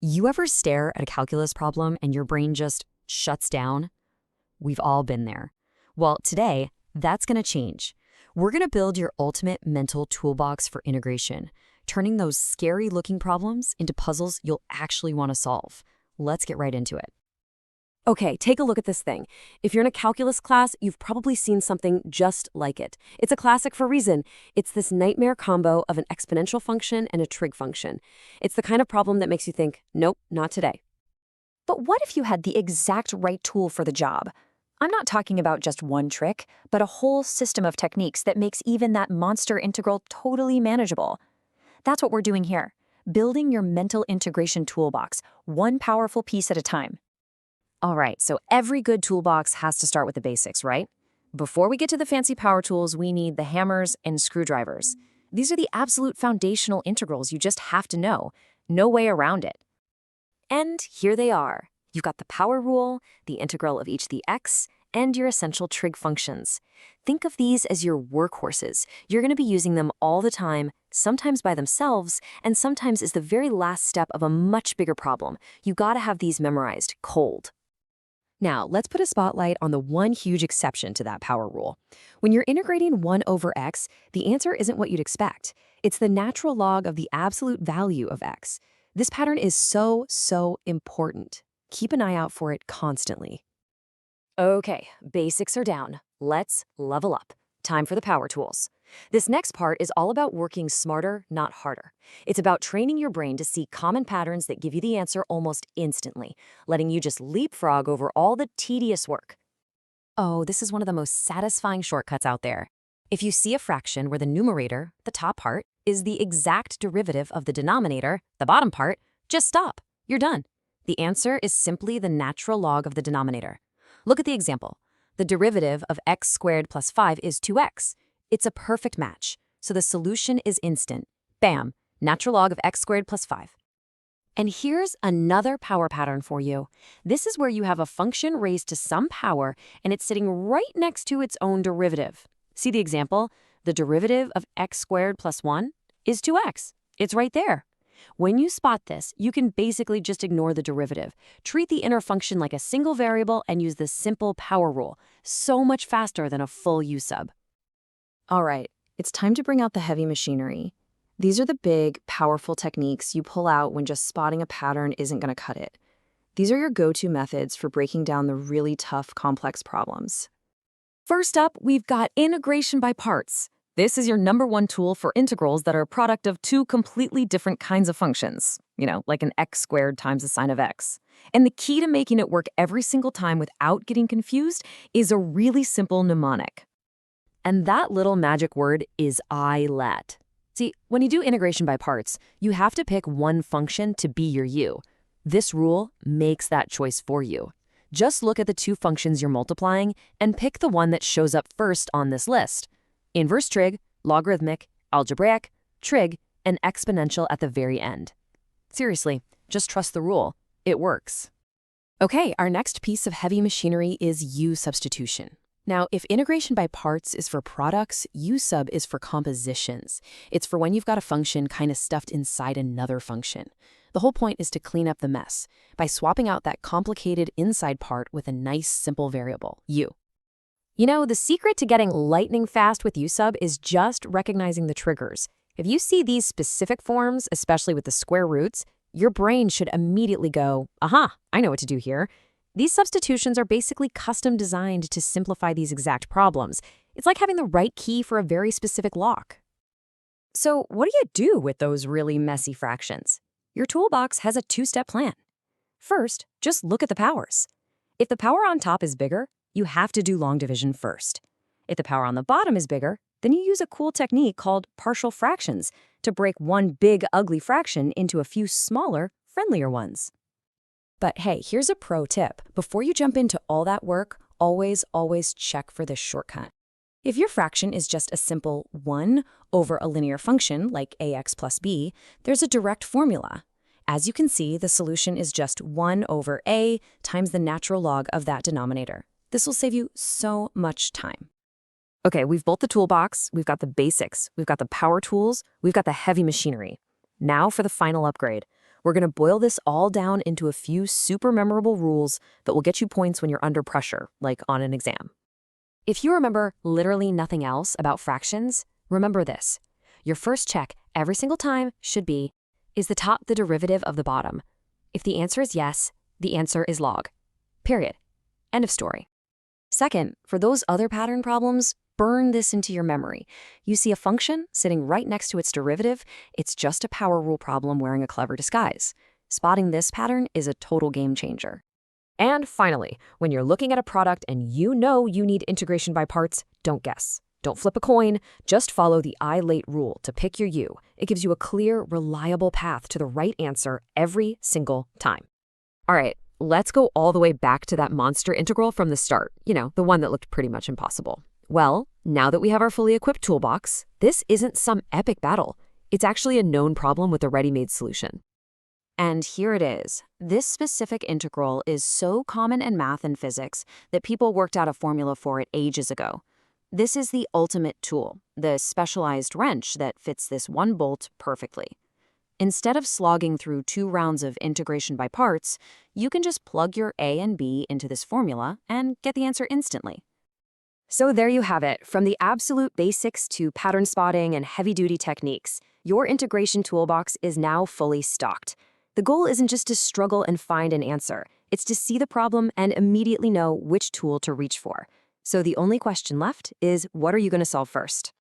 You ever stare at a calculus problem and your brain just shuts down? We've all been there. Well, today, that's going to change. We're going to build your ultimate mental toolbox for integration, turning those scary-looking problems into puzzles you'll actually want to solve. Let's get right into it. Okay, take a look at this thing. If you're in a calculus class, you've probably seen something just like it. It's a classic for a reason. It's this nightmare combo of an exponential function and a trig function. It's the kind of problem that makes you think, nope, not today. But what if you had the exact right tool for the job? I'm not talking about just one trick, but a whole system of techniques that makes even that monster integral totally manageable. That's what we're doing here, building your mental integration toolbox, one powerful piece at a time. All right, so every good toolbox has to start with the basics, right? Before we get to the fancy power tools, we need the hammers and screwdrivers. These are the absolute foundational integrals you just have to know. No way around it. And here they are. You've got the power rule, the integral of each of the x, and your essential trig functions. Think of these as your workhorses. You're going to be using them all the time, sometimes by themselves, and sometimes as the very last step of a much bigger problem. You got to have these memorized cold. Now, let's put a spotlight on the one huge exception to that power rule. When you're integrating 1 over x, the answer isn't what you'd expect. It's the natural log of the absolute value of x. This pattern is so important. Keep an eye out for it constantly. Okay, basics are down. Let's level up. Time for the power tools. This next part is all about working smarter, not harder. It's about training your brain to see common patterns that give you the answer almost instantly, letting you just leapfrog over all the tedious work. Oh, this is one of the most satisfying shortcuts out there. If you see a fraction where the numerator, the top part, is the exact derivative of the denominator, the bottom part, just stop. You're done. The answer is simply the natural log of the denominator. Look at the example. The derivative of x squared plus 5 is 2x. It's a perfect match, so the solution is instant. Bam, natural log of x squared plus 5. And here's another power pattern for you. This is where you have a function raised to some power, and it's sitting right next to its own derivative. See the example? The derivative of x squared plus 1 is 2x. It's right there. When you spot this, you can basically just ignore the derivative. Treat the inner function like a single variable and use the simple power rule. So much faster than a full U sub. All right, it's time to bring out the heavy machinery. These are the big, powerful techniques you pull out when just spotting a pattern isn't going to cut it. These are your go-to methods for breaking down the really tough, complex problems. First up, we've got integration by parts. This is your #1 tool for integrals that are a product of two completely different kinds of functions, like an x squared times the sine of x. And the key to making it work every single time without getting confused is a really simple mnemonic. And that little magic word is ILATE. See, when you do integration by parts, you have to pick one function to be your u. This rule makes that choice for you. Just look at the two functions you're multiplying and pick the one that shows up first on this list. Inverse trig, logarithmic, algebraic, trig, and exponential at the very end. Seriously, just trust the rule. It works. Okay, our next piece of heavy machinery is U substitution. Now, if integration by parts is for products, U sub is for compositions. It's for when you've got a function kind of stuffed inside another function. The whole point is to clean up the mess by swapping out that complicated inside part with a nice, simple variable, U. The secret to getting lightning fast with U sub is just recognizing the triggers. If you see these specific forms, especially with the square roots, your brain should immediately go, aha, I know what to do here. These substitutions are basically custom designed to simplify these exact problems. It's like having the right key for a very specific lock. So what do you do with those really messy fractions? Your toolbox has a two-step plan. First, just look at the powers. If the power on top is bigger, you have to do long division first. If the power on the bottom is bigger, then you use a cool technique called partial fractions to break one big, ugly fraction into a few smaller, friendlier ones. But hey, here's a pro tip. Before you jump into all that work, always check for this shortcut. If your fraction is just a simple 1 over a linear function like ax plus b, there's a direct formula. As you can see, the solution is just 1 over a times the natural log of that denominator. This will save you so much time. Okay, we've built the toolbox, we've got the basics, we've got the power tools, we've got the heavy machinery. Now for the final upgrade. We're going to boil this all down into a few super memorable rules that will get you points when you're under pressure, like on an exam. If you remember literally nothing else about fractions, remember this. Your first check every single time should be, is the top the derivative of the bottom? If the answer is yes, the answer is log. Period. End of story. Second, for those other pattern problems, burn this into your memory. You see a function sitting right next to its derivative, it's just a power rule problem wearing a clever disguise. Spotting this pattern is a total game changer. And finally, when you're looking at a product and you know you need integration by parts, don't guess. Don't flip a coin, just follow the ILATE rule to pick your U. It gives you a clear, reliable path to the right answer every single time. All right, let's go all the way back to that monster integral from the start, the one that looked pretty much impossible. Well, now that we have our fully equipped toolbox, this isn't some epic battle. It's actually a known problem with a ready-made solution. And here it is. This specific integral is so common in math and physics that people worked out a formula for it ages ago. This is the ultimate tool, the specialized wrench that fits this one bolt perfectly. Instead of slogging through 2 rounds of integration by parts, you can just plug your A and B into this formula and get the answer instantly. So there you have it, from the absolute basics to pattern spotting and heavy-duty techniques. Your integration toolbox is now fully stocked. The goal isn't just to struggle and find an answer. It's to see the problem and immediately know which tool to reach for. So the only question left is, what are you going to solve first?